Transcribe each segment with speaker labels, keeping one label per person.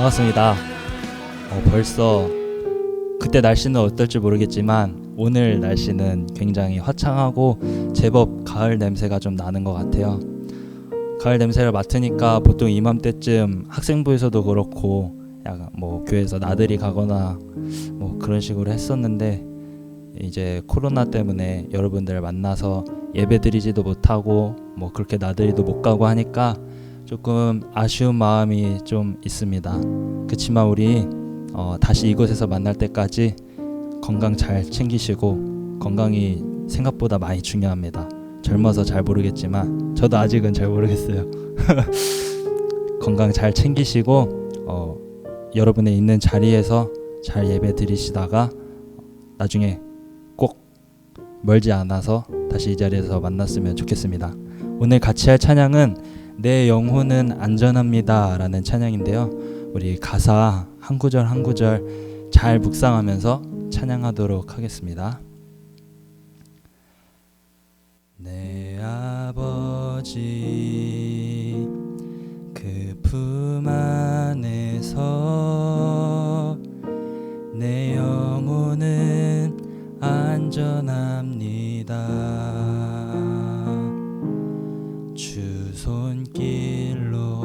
Speaker 1: 반갑습니다. 벌써 그때 날씨는 어떨지 모르겠지만 오늘 날씨는 굉장히 화창하고 제법 가을 냄새가 좀 나는 것 같아요. 가을 냄새를 맡으니까 보통 이맘때쯤 학생부에서도 그렇고 약간 교회에서 나들이 가거나 그런 식으로 했었는데, 이제 코로나 때문에 여러분들 만나서 예배 드리지도 못하고 그렇게 나들이도 못 가고 하니까 조금 아쉬운 마음이 좀 있습니다. 그치만 우리 다시 이곳에서 만날 때까지 건강 잘 챙기시고, 건강이 생각보다 많이 중요합니다. 젊어서 잘 모르겠지만 저도 아직은 잘 모르겠어요. 건강 잘 챙기시고 여러분의 있는 자리에서 잘 예배 드리시다가 나중에 꼭 멀지 않아서 다시 이 자리에서 만났으면 좋겠습니다. 오늘 같이 할 찬양은 내 영혼은 안전합니다 라는 찬양인데요, 우리 가사 한 구절 한 구절 잘 묵상하면서 찬양하도록 하겠습니다. 내 아버지 그 품 안에서 내 영혼은 안전합니다. 주 손길로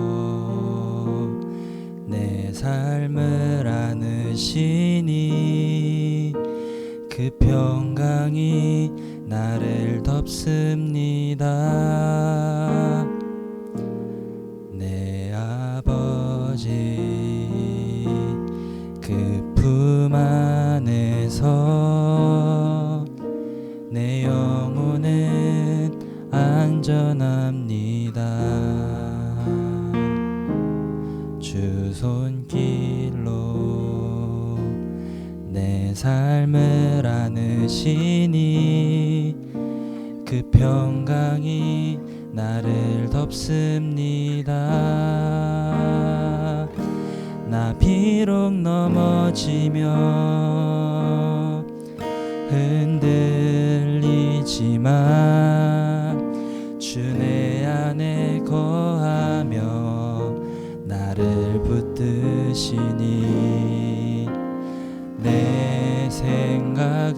Speaker 1: 내 삶을 안으시니 그 평강이 나를 덮습니다. 내 아버지 그 품 안에서 내 영혼은 안전합니다. 주 손길로 내 삶을 안으시니 그 평강이 나를 덮습니다. 나 비록 넘어지며 흔들리지만 주 내 안에 거하며 나를 붙드시니 내 생각을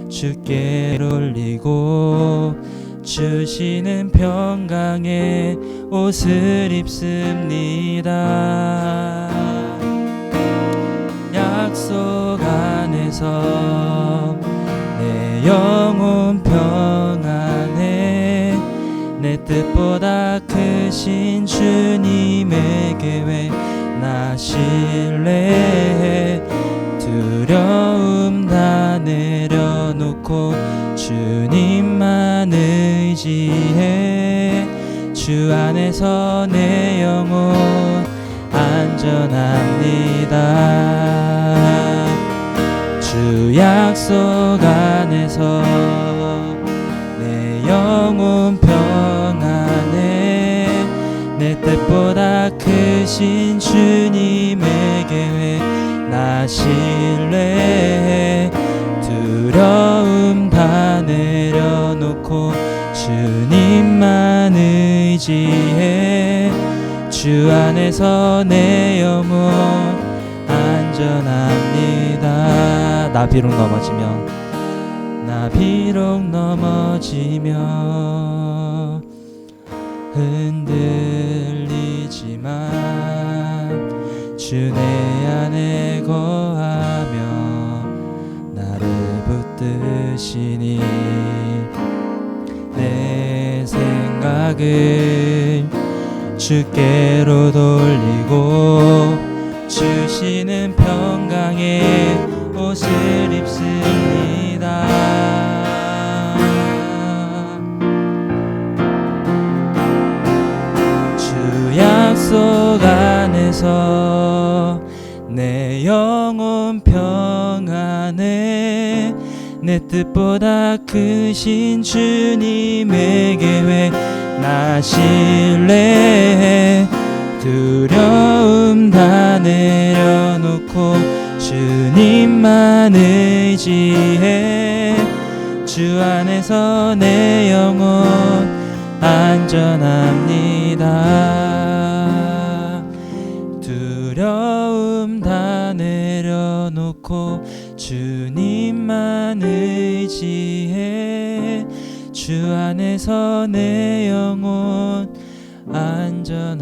Speaker 1: 주께 올리고 주시는 평강의 옷을 입습니다. 약속 안에서 내 영혼 평안해 내 뜻보다 크신 주님의 계획 나 신뢰해 두려움 다 내려놓고 주님만 의지해 주 안에서 내 영혼 안전합니다. 주 약속 안에서 내 영혼 평안해 내 뜻보다 크신 주님의 계획 나 신뢰해 두려움 다 내려놓고 주님만 의지해 주 안에서 내 영혼 안전합니다. 나 비록 넘어지며 흔들리지만 주 내 안에 거하며 나를 붙드시니 내 생각을 주께로 돌리고 주시는 평강의 옷을 입습니다. 주 약속 안에서 내 영혼 평안해 내 뜻보다 크신 주님의 계획 나 신뢰해 두려움 다 내려놓고 주님만 의지해 주 안에서 내 영혼 안전합니다. 안에서 내 영혼 안전합니다.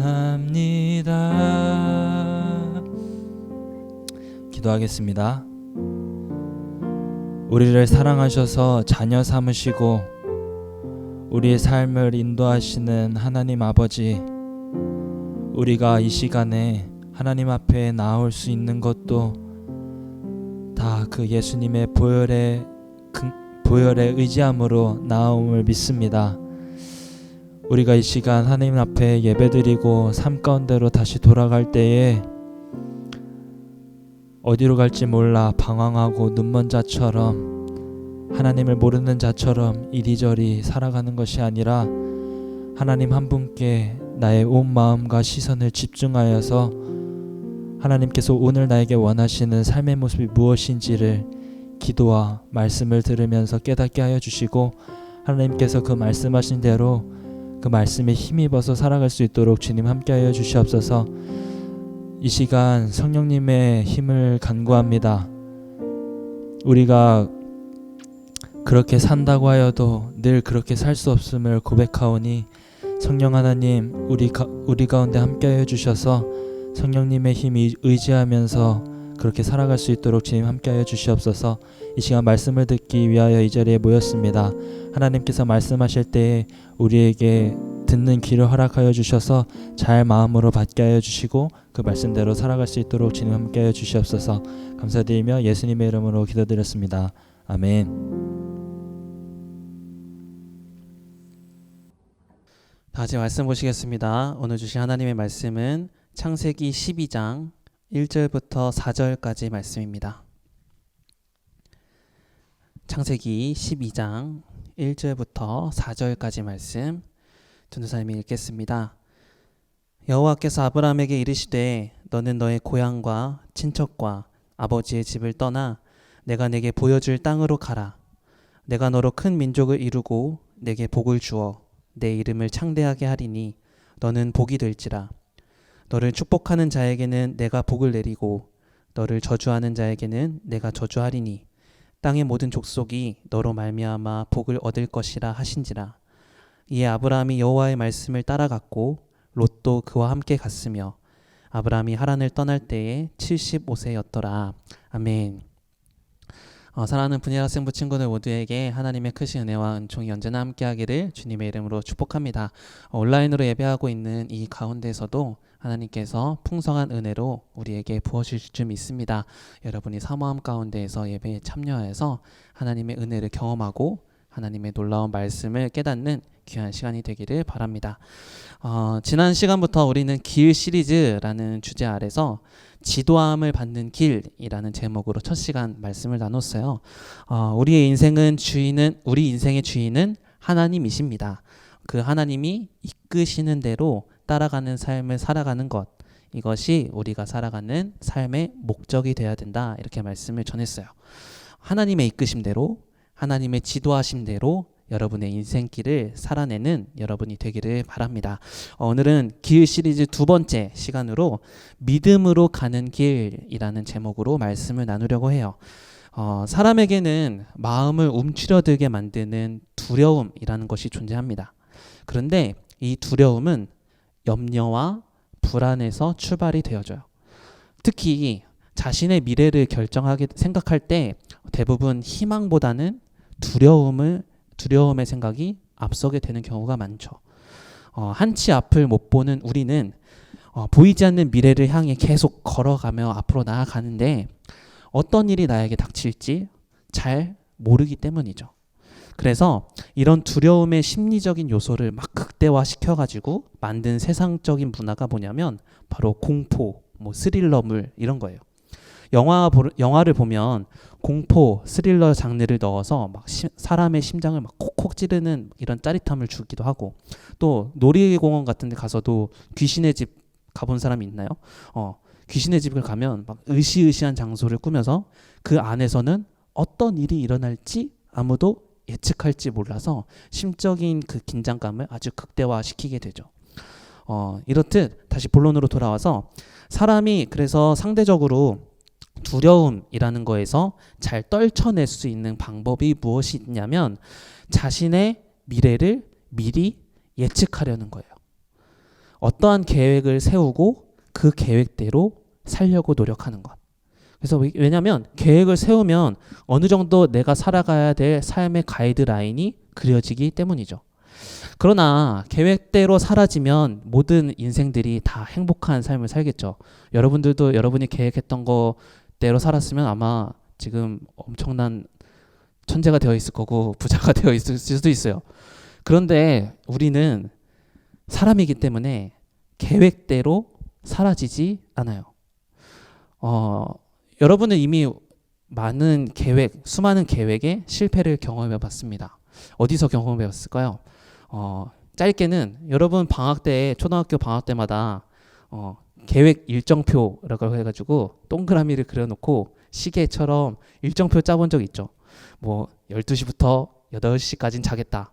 Speaker 1: 기도하겠습니다. 우리를 사랑하셔서 자녀 삼으시고 우리의 삶을 인도하시는 하나님 아버지, 우리가 이 시간에 하나님 앞에 나올 수 있는 것도 다 그 예수님의 보혈에 의지함으로 나옴을 믿습니다. 우리가 이 시간 하나님 앞에 예배드리고 삶 가운데로 다시 돌아갈 때에 어디로 갈지 몰라 방황하고 눈먼 자처럼, 하나님을 모르는 자처럼 이리저리 살아가는 것이 아니라 하나님 한 분께 나의 온 마음과 시선을 집중하여서 하나님께서 오늘 나에게 원하시는 삶의 모습이 무엇인지를 기도와 말씀을 들으면서 깨닫게 하여 주시고, 하나님께서 그 말씀하신 대로 그 말씀에 힘입어서 살아갈 수 있도록 주님 함께 하여 주시옵소서. 이 시간 성령님의 힘을 간구합니다. 우리가 그렇게 산다고 하여도 늘 그렇게 살 수 없음을 고백하오니 성령 하나님 우리 가운데 함께 하여 주셔서 성령님의 힘이 의지하면서 그렇게 살아갈 수 있도록 주님 함께하여 주시옵소서. 이 시간 말씀을 듣기 위하여 이 자리에 모였습니다. 하나님께서 말씀하실 때에 우리에게 듣는 귀를 허락하여 주셔서 잘 마음으로 받게 하여 주시고 그 말씀대로 살아갈 수 있도록 주님 함께하여 주시옵소서. 감사드리며 예수님의 이름으로 기도드렸습니다. 아멘.
Speaker 2: 다 같이 말씀 보시겠습니다. 오늘 주신 하나님의 말씀은 창세기 12장 1절부터 4절까지 말씀입니다. 창세기 12장 1절부터 4절까지 말씀 전도사님이 읽겠습니다. 여호와께서 아브라함에게 이르시되 너는 너의 고향과 친척과 아버지의 집을 떠나 내가 내게 보여줄 땅으로 가라. 내가 너로 큰 민족을 이루고 내게 복을 주어 내 이름을 창대하게 하리니 너는 복이 될지라. 너를 축복하는 자에게는 내가 복을 내리고 너를 저주하는 자에게는 내가 저주하리니 땅의 모든 족속이 너로 말미암아 복을 얻을 것이라 하신지라. 이에 아브라함이 여호와의 말씀을 따라갔고 롯도 그와 함께 갔으며 아브라함이 하란을 떠날 때에 75세였더라. 아멘. 사랑하는 분야 학생부 친구들 모두에게 하나님의 크신 은혜와 은총이 언제나 함께하기를 주님의 이름으로 축복합니다. 온라인으로 예배하고 있는 이 가운데서도 하나님께서 풍성한 은혜로 우리에게 부어주실 줄 믿습니다. 여러분이 사모함 가운데에서 예배에 참여해서 하나님의 은혜를 경험하고 하나님의 놀라운 말씀을 깨닫는 귀한 시간이 되기를 바랍니다. 지난 시간부터 우리는 길 시리즈라는 주제 아래서 지도함을 받는 길이라는 제목으로 첫 시간 말씀을 나눴어요. 우리 인생의 주인은 하나님이십니다. 그 하나님이 이끄시는 대로 따라가는 삶을 살아가는 것, 이것이 우리가 살아가는 삶의 목적이 되어야 된다, 이렇게 말씀을 전했어요. 하나님의 이끄심대로, 하나님의 지도하심대로 여러분의 인생길을 살아내는 여러분이 되기를 바랍니다. 오늘은 길 시리즈 두 번째 시간으로 믿음으로 가는 길이라는 제목으로 말씀을 나누려고 해요. 사람에게는 마음을 움츠려들게 만드는 두려움이라는 것이 존재합니다. 그런데 이 두려움은 염려와 불안에서 출발이 되어져요. 특히 자신의 미래를 생각할 때 대부분 희망보다는 두려움의 생각이 앞서게 되는 경우가 많죠. 한치 앞을 못 보는 우리는 보이지 않는 미래를 향해 계속 걸어가며 앞으로 나아가는데 어떤 일이 나에게 닥칠지 잘 모르기 때문이죠. 그래서 이런 두려움의 심리적인 요소를 막 극대화시켜가지고 만든 세상적인 문화가 뭐냐면 바로 공포, 스릴러물 이런 거예요. 영화를 보면 공포, 스릴러 장르를 넣어서 막 사람의 심장을 막 콕콕 찌르는 이런 짜릿함을 주기도 하고, 또 놀이공원 같은 데 가서도 귀신의 집 가본 사람이 있나요? 귀신의 집을 가면 막 으시으시한 장소를 꾸며서 그 안에서는 어떤 일이 일어날지 아무도 예측할지 몰라서 심적인 그 긴장감을 아주 극대화시키게 되죠. 이렇듯 다시 본론으로 돌아와서 사람이 그래서 상대적으로 두려움이라는 거에서 잘 떨쳐낼 수 있는 방법이 무엇이 있냐면 자신의 미래를 미리 예측하려는 거예요. 어떠한 계획을 세우고 그 계획대로 살려고 노력하는 것. 그래서 왜냐하면 계획을 세우면 어느 정도 내가 살아가야 될 삶의 가이드라인이 그려지기 때문이죠. 그러나 계획대로 사라지면 모든 인생들이 다 행복한 삶을 살겠죠. 여러분들도 여러분이 계획했던 거대로 살았으면 아마 지금 엄청난 천재가 되어 있을 거고 부자가 되어 있을 수도 있어요. 그런데 우리는 사람이기 때문에 계획대로 사라지지 않아요. 여러분은 이미 많은 계획, 수많은 계획의 실패를 경험해 봤습니다. 어디서 경험해 봤을까요? 짧게는 여러분 방학 때, 초등학교 방학 때마다 계획 일정표라고 해가지고 동그라미를 그려놓고 시계처럼 일정표 짜본 적 있죠. 뭐 12시부터 8시까지는 자겠다.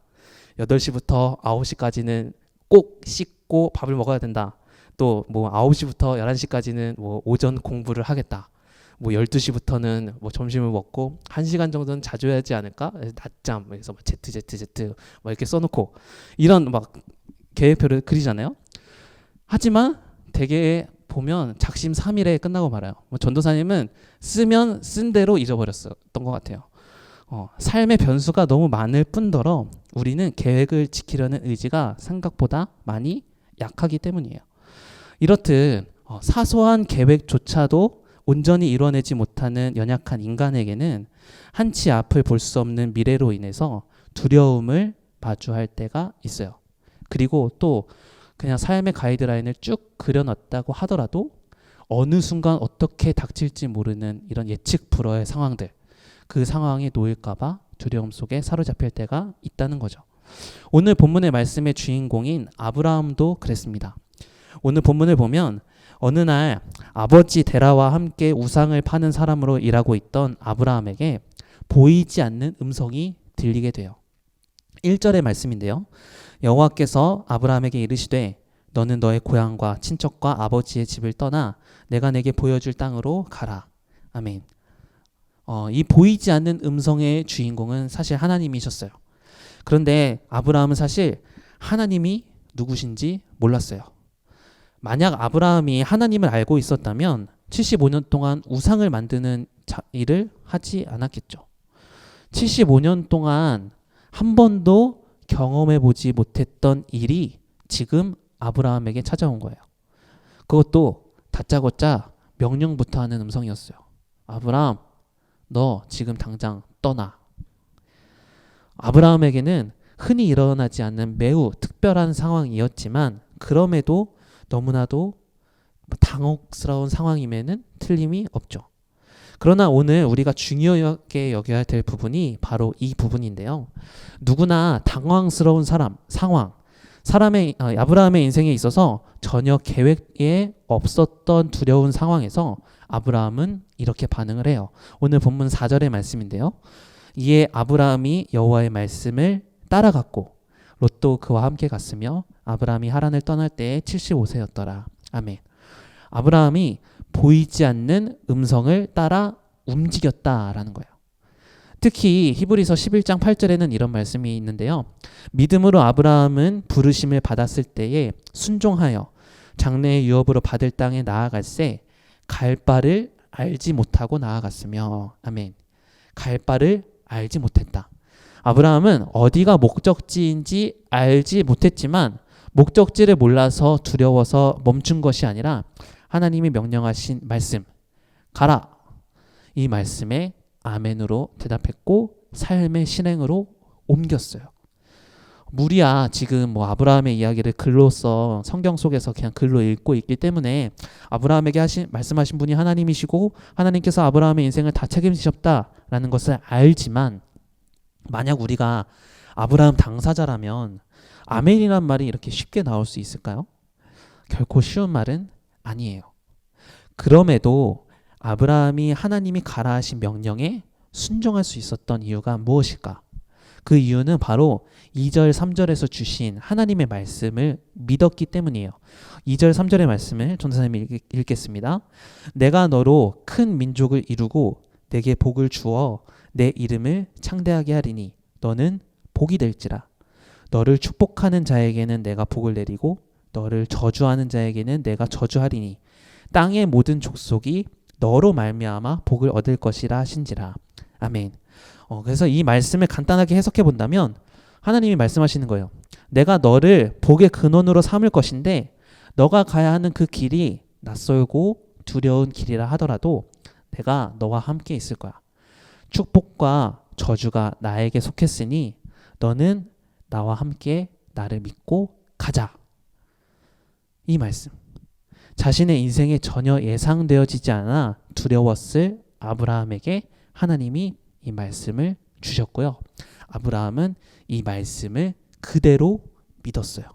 Speaker 2: 8시부터 9시까지는 꼭 씻고 밥을 먹어야 된다. 또 뭐 9시부터 11시까지는 뭐 오전 공부를 하겠다. 뭐 12시부터는 뭐 점심을 먹고 1시간 정도는 자줘야지 않을까? 낮잠, 그래서 뭐 ZZZ 뭐 이렇게 써놓고 이런 막 계획표를 그리잖아요. 하지만 되게 보면 작심삼일에 끝나고 말아요. 뭐 전도사님은 쓰면 쓴 대로 잊어버렸던 것 같아요. 삶의 변수가 너무 많을 뿐더러 우리는 계획을 지키려는 의지가 생각보다 많이 약하기 때문이에요. 이렇듯 사소한 계획조차도 온전히 이뤄내지 못하는 연약한 인간에게는 한치 앞을 볼 수 없는 미래로 인해서 두려움을 마주할 때가 있어요. 그리고 또 그냥 삶의 가이드라인을 쭉 그려놨다고 하더라도 어느 순간 어떻게 닥칠지 모르는 이런 예측 불허의 상황들, 그 상황에 놓일까봐 두려움 속에 사로잡힐 때가 있다는 거죠. 오늘 본문의 말씀의 주인공인 아브라함도 그랬습니다. 오늘 본문을 보면 어느 날 아버지 데라와 함께 우상을 파는 사람으로 일하고 있던 아브라함에게 보이지 않는 음성이 들리게 돼요. 1절의 말씀인데요. 여호와께서 아브라함에게 이르시되 너는 너의 고향과 친척과 아버지의 집을 떠나 내가 내게 보여줄 땅으로 가라. 아멘. 이 보이지 않는 음성의 주인공은 사실 하나님이셨어요. 그런데 아브라함은 사실 하나님이 누구신지 몰랐어요. 만약 아브라함이 하나님을 알고 있었다면 75년 동안 우상을 만드는 일을 하지 않았겠죠. 75년 동안 한 번도 경험해 보지 못했던 일이 지금 아브라함에게 찾아온 거예요. 그것도 다짜고짜 명령부터 하는 음성이었어요. 아브라함, 너 지금 당장 떠나. 아브라함에게는 흔히 일어나지 않는 매우 특별한 상황이었지만 그럼에도 너무나도 당혹스러운 상황임에는 틀림이 없죠. 그러나 오늘 우리가 중요하게 여겨야 될 부분이 바로 이 부분인데요. 누구나 당황스러운 상황, 아브라함의 인생에 있어서 전혀 계획에 없었던 두려운 상황에서 아브라함은 이렇게 반응을 해요. 오늘 본문 4절의 말씀인데요. 이에 아브라함이 여호와의 말씀을 따라갔고 롯도 그와 함께 갔으며 아브라함이 하란을 떠날 때에 75세였더라. 아멘. 아브라함이 보이지 않는 음성을 따라 움직였다라는 거예요. 특히 히브리서 11장 8절에는 이런 말씀이 있는데요. 믿음으로 아브라함은 부르심을 받았을 때에 순종하여 장래의 유업으로 받을 땅에 나아갈새 갈 바를 알지 못하고 나아갔으며. 아멘. 갈 바를 알지 못했다. 아브라함은 어디가 목적지인지 알지 못했지만 목적지를 몰라서 두려워서 멈춘 것이 아니라 하나님이 명령하신 말씀, 가라. 이 말씀에 아멘으로 대답했고 삶의 실행으로 옮겼어요. 무리야 지금 뭐 아브라함의 이야기를 글로써 성경 속에서 그냥 글로 읽고 있기 때문에 아브라함에게 말씀하신 분이 하나님이시고 하나님께서 아브라함의 인생을 다 책임지셨다라는 것을 알지만 만약 우리가 아브라함 당사자라면 아멘이란 말이 이렇게 쉽게 나올 수 있을까요? 결코 쉬운 말은 아니에요. 그럼에도 아브라함이 하나님이 가라 하신 명령에 순종할 수 있었던 이유가 무엇일까? 그 이유는 바로 2절 3절에서 주신 하나님의 말씀을 믿었기 때문이에요. 2절 3절의 말씀을 전도사님이 읽겠습니다. 내가 너로 큰 민족을 이루고 내게 복을 주어 내 이름을 창대하게 하리니 너는 복이 될지라. 너를 축복하는 자에게는 내가 복을 내리고 너를 저주하는 자에게는 내가 저주하리니 땅의 모든 족속이 너로 말미암아 복을 얻을 것이라 하신지라. 아멘. 그래서 이 말씀을 간단하게 해석해 본다면 하나님이 말씀하시는 거예요. 내가 너를 복의 근원으로 삼을 것인데 너가 가야 하는 그 길이 낯설고 두려운 길이라 하더라도 내가 너와 함께 있을 거야. 축복과 저주가 나에게 속했으니 너는 나와 함께 나를 믿고 가자. 이 말씀. 자신의 인생에 전혀 예상되어지지 않아 두려웠을 아브라함에게 하나님이 이 말씀을 주셨고요. 아브라함은 이 말씀을 그대로 믿었어요.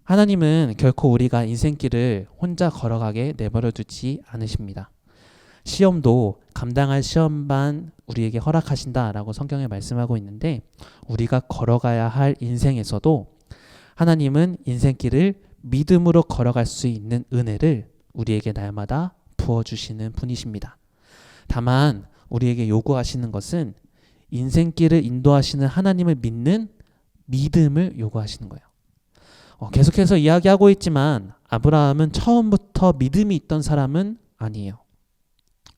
Speaker 2: 하나님은 결코 우리가 인생길을 혼자 걸어가게 내버려 두지 않으십니다. 시험도 감당할 시험만 우리에게 허락하신다라고 성경에 말씀하고 있는데 우리가 걸어가야 할 인생에서도 하나님은 인생길을 믿음으로 걸어갈 수 있는 은혜를 우리에게 날마다 부어주시는 분이십니다. 다만 우리에게 요구하시는 것은 인생길을 인도하시는 하나님을 믿는 믿음을 요구하시는 거예요. 계속해서 이야기하고 있지만 아브라함은 처음부터 믿음이 있던 사람은 아니에요.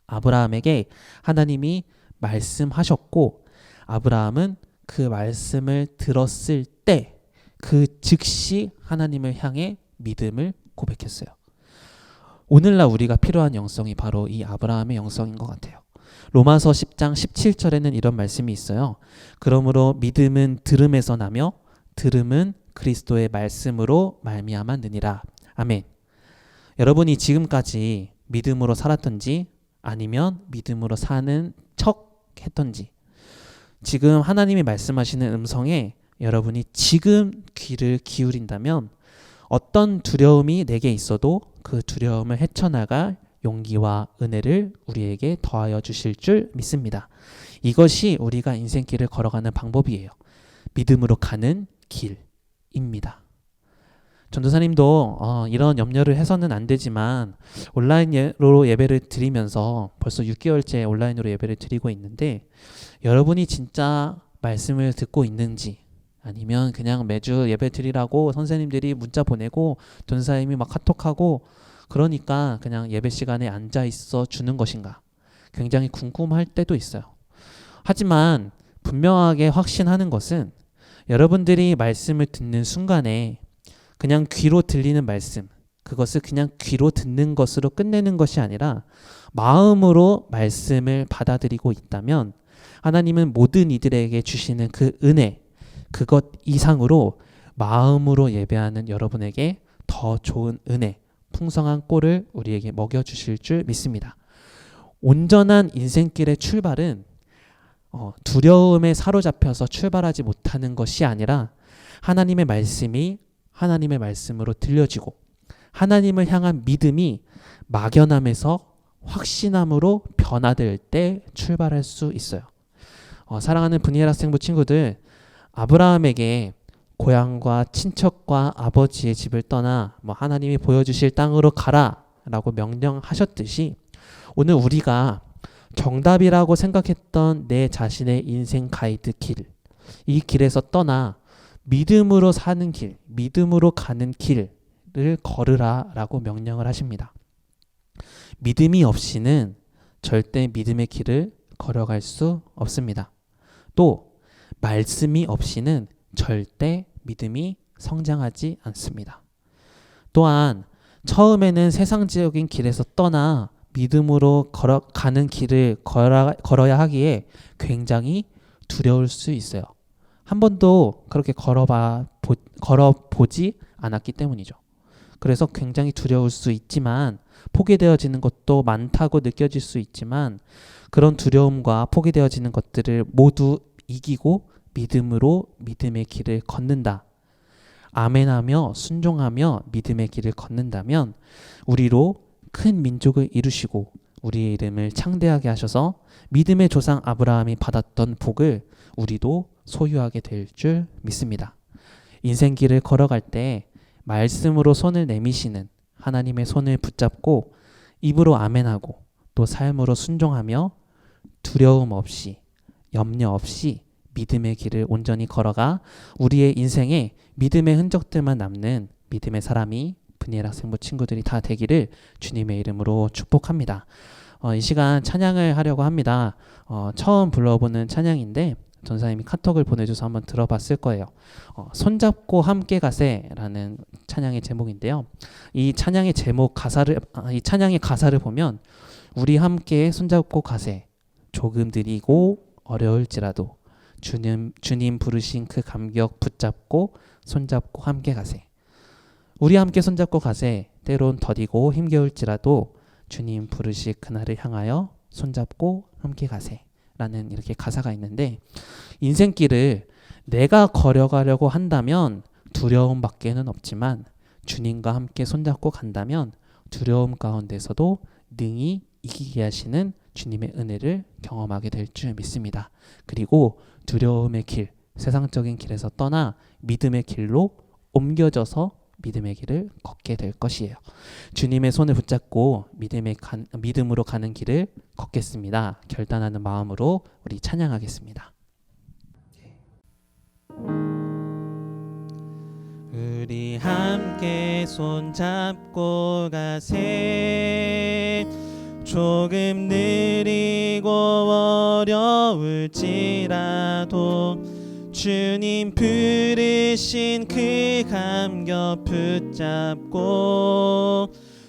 Speaker 2: 아브라함에게 하나님이 말씀하셨고 아브라함은 그 말씀을 들었을 때 그 즉시 하나님을 향해 믿음을 고백했어요. 오늘날 우리가 필요한 영성이 바로 이 아브라함의 영성인 것 같아요. 로마서 10장 17절에는 이런 말씀이 있어요. 그러므로 믿음은 들음에서 나며 들음은 그리스도의 말씀으로 말미암았느니라. 아멘. 여러분이 지금까지 믿음으로 살았던지 아니면 믿음으로 사는 척 했던지 지금 하나님이 말씀하시는 음성에 여러분이 지금 귀를 기울인다면 어떤 두려움이 내게 있어도 그 두려움을 헤쳐나갈 용기와 은혜를 우리에게 더하여 주실 줄 믿습니다. 이것이 우리가 인생길을 걸어가는 방법이에요. 믿음으로 가는 길입니다. 전도사님도 이런 염려를 해서는 안 되지만 온라인으로 예배를 드리면서 벌써 6개월째 온라인으로 예배를 드리고 있는데 여러분이 진짜 말씀을 듣고 있는지 아니면 그냥 매주 예배 드리라고 선생님들이 문자 보내고 전사님이 막 카톡하고 그러니까 그냥 예배 시간에 앉아 있어 주는 것인가 굉장히 궁금할 때도 있어요. 하지만 분명하게 확신하는 것은 여러분들이 말씀을 듣는 순간에 그냥 귀로 들리는 말씀 그것을 그냥 귀로 듣는 것으로 끝내는 것이 아니라 마음으로 말씀을 받아들이고 있다면 하나님은 모든 이들에게 주시는 그 은혜 그것 이상으로 마음으로 예배하는 여러분에게 더 좋은 은혜 풍성한 꼴을 우리에게 먹여주실 줄 믿습니다. 온전한 인생길의 출발은 두려움에 사로잡혀서 출발하지 못하는 것이 아니라 하나님의 말씀이 하나님의 말씀으로 들려지고 하나님을 향한 믿음이 막연함에서 확신함으로 변화될 때 출발할 수 있어요. 사랑하는 브니엘 학생부 친구들, 아브라함에게 고향과 친척과 아버지의 집을 떠나 하나님이 보여주실 땅으로 가라 라고 명령하셨듯이 오늘 우리가 정답이라고 생각했던 내 자신의 인생 가이드 길, 이 길에서 떠나 믿음으로 사는 길, 믿음으로 가는 길을 걸으라 라고 명령을 하십니다. 믿음이 없이는 절대 믿음의 길을 걸어갈 수 없습니다. 또 말씀이 없이는 절대 믿음이 성장하지 않습니다. 또한 처음에는 세상적인 길에서 떠나 믿음으로 걸어가는 길을 걸어야 하기에 굉장히 두려울 수 있어요. 한 번도 그렇게 걸어보지 않았기 때문이죠. 그래서 굉장히 두려울 수 있지만 포기되어지는 것도 많다고 느껴질 수 있지만 그런 두려움과 포기되어지는 것들을 모두 이기고 믿음으로 믿음의 길을 걷는다. 아멘하며 순종하며 믿음의 길을 걷는다면 우리로 큰 민족을 이루시고 우리의 이름을 창대하게 하셔서 믿음의 조상 아브라함이 받았던 복을 우리도 소유하게 될 줄 믿습니다. 인생길을 걸어갈 때 말씀으로 손을 내미시는 하나님의 손을 붙잡고 입으로 아멘하고 또 삶으로 순종하며 두려움 없이 염려 없이 믿음의 길을 온전히 걸어가 우리의 인생에 믿음의 흔적들만 남는 믿음의 사람이 분이엘 학생부 친구들이 다 되기를 주님의 이름으로 축복합니다. 이 시간 찬양을 하려고 합니다. 처음 불러보는 찬양인데 전사님이 카톡을 보내줘서 한번 들어봤을 거예요. 손잡고 함께 가세라는 찬양의 제목인데요. 이 찬양의 가사를 보면 우리 함께 손잡고 가세, 조금 느리고 어려울지라도 주님 부르신 그 감격 붙잡고 손잡고 함께 가세. 우리 함께 손잡고 가세, 때론 더디고 힘겨울지라도 주님 부르실 그날을 향하여 손잡고 함께 가세 라는 이렇게 가사가 있는데, 인생길을 내가 걸어가려고 한다면 두려움밖에는 없지만 주님과 함께 손잡고 간다면 두려움 가운데서도 능히 이기게 하시는 주님의 은혜를 경험하게 될 줄 믿습니다. 그리고 두려움의 길, 세상적인 길에서 떠나 믿음의 길로 옮겨져서 믿음의 길을 걷게 될 것이에요. 주님의 손을 붙잡고 믿음으로 가는 길을 걷겠습니다. 결단하는 마음으로 우리 찬양하겠습니다. 우리 함께 손잡고 가세. 조금 느리고 어려울지라도 주님 부르신 그 감격 붙잡고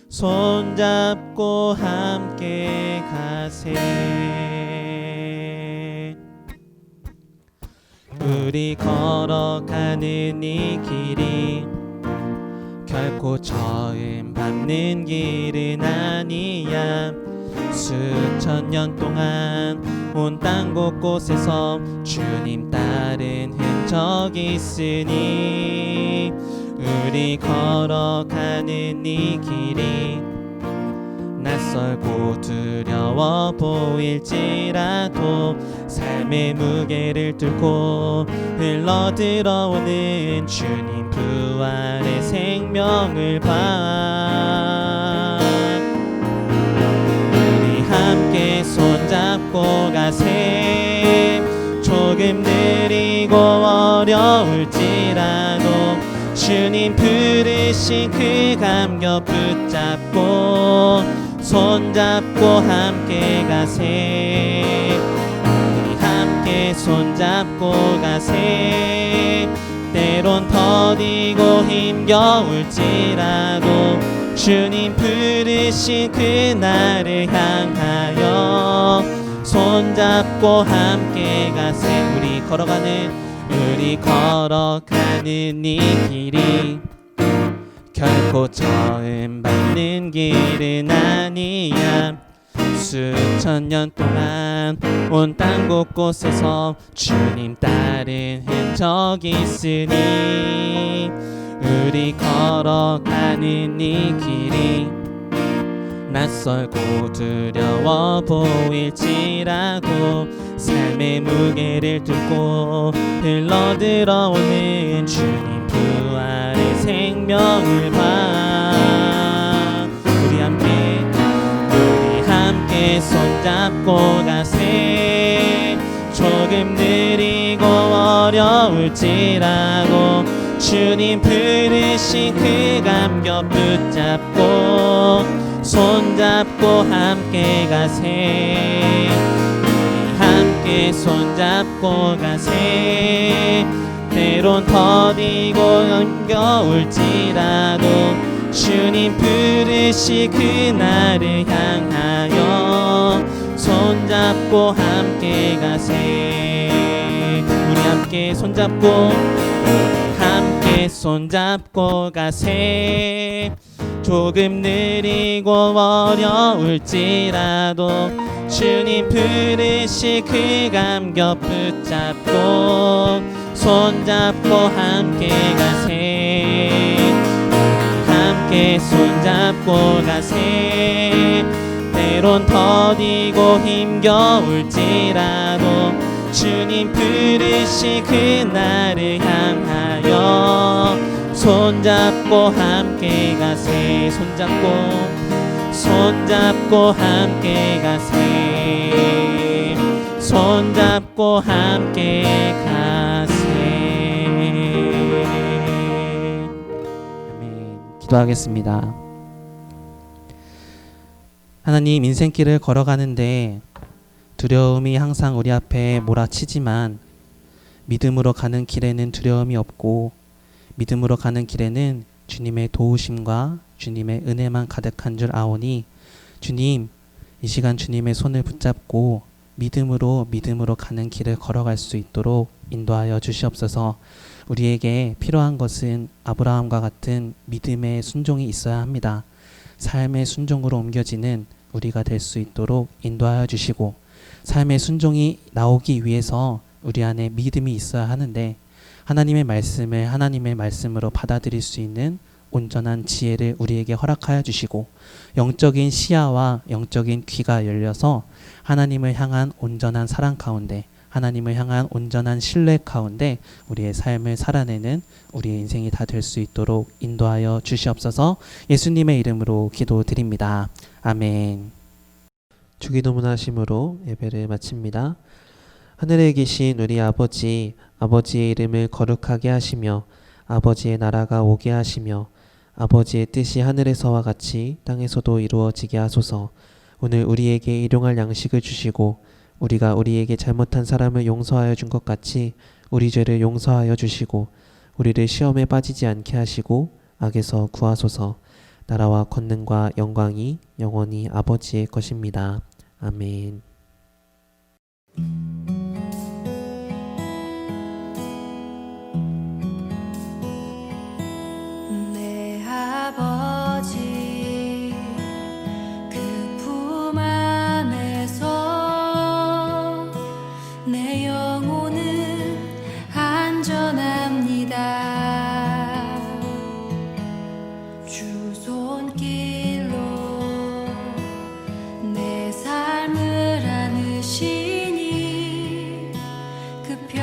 Speaker 2: 손잡고 함께 가세. 우리 걸어가는 이 길이 결코 처음 밟는 길은 아니야. 수천 년 동안 온 땅 곳곳에서 주님 따른 흔적이 있으니 우리 걸어가는 이 길이 낯설고 두려워 보일지라도 삶의 무게를 뚫고 흘러들어오는 주님 부활의 생명을 봐. 우리 함께 손잡고 가세. 조금 느리고 어려울지라도 주님 부르신 그 감격 붙잡고 손잡고 함께 가세. 우리 함께 손잡고 가세. 때론 더디고 힘겨울지라도 주님 부르신 그날을 향하여 손잡고 함께 가세. 우리 걸어가는 이 길이 결코 처음 밟는 길은 아니야. 수천 년 동안 온 땅 곳곳에서 주님 따른 흔적이 있으니 우리 걸어가는 이 길이 낯설고 두려워 보일지라도 삶의 무게를 뚫고 흘러들어오는 주님 부활의 생명을 봐. 우리 함께 손잡고 가세. 조금 느리고 어려울지라도 주님 부르신 그 감격 붙잡고 손잡고 함께 가세. 우리 함께 손잡고 가세. 때론 더디고 힘겨울지라도 주님 부르시 그날을 향하여 손잡고 함께 가세. 우리 함께 손잡고 가세. 조금 느리고 어려울지라도 주님 부르시 그 감격 붙잡고 손잡고 함께 가세. 함께 손잡고 가세. 때론 더디고 힘겨울지라도 주님 부르시 그날을 향하여 손잡고 함께 가세. 손잡고 함께 가세. 손잡고 함께 가세. 아멘. 기도하겠습니다. 하나님, 인생길을 걸어가는데 두려움이 항상 우리 앞에 몰아치지만 믿음으로 가는 길에는 두려움이 없고 믿음으로 가는 길에는 주님의 도우심과 주님의 은혜만 가득한 줄 아오니 주님, 이 시간 주님의 손을 붙잡고 믿음으로 가는 길을 걸어갈 수 있도록 인도하여 주시옵소서. 우리에게 필요한 것은 아브라함과 같은 믿음의 순종이 있어야 합니다. 삶의 순종으로 옮겨지는 우리가 될 수 있도록 인도하여 주시고, 삶의 순종이 나오기 위해서 우리 안에 믿음이 있어야 하는데 하나님의 말씀을 하나님의 말씀으로 받아들일 수 있는 온전한 지혜를 우리에게 허락하여 주시고, 영적인 시야와 영적인 귀가 열려서 하나님을 향한 온전한 사랑 가운데, 하나님을 향한 온전한 신뢰 가운데 우리의 삶을 살아내는 우리의 인생이 다 될 수 있도록 인도하여 주시옵소서. 예수님의 이름으로 기도드립니다. 아멘. 주기도문 하심으로 예배를 마칩니다. 하늘에 계신 우리 아버지, 아버지의 이름을 거룩하게 하시며 아버지의 나라가 오게 하시며 아버지의 뜻이 하늘에서와 같이 땅에서도 이루어지게 하소서. 오늘 우리에게 일용할 양식을 주시고 우리가 우리에게 잘못한 사람을 용서하여 준 것 같이 우리 죄를 용서하여 주시고 우리를 시험에 빠지지 않게 하시고 악에서 구하소서. 나라와 권능과 영광이 영원히 아버지의 것입니다. 아멘.
Speaker 3: 내 아버지 그 품 안에서 내 영혼은 안전합니다.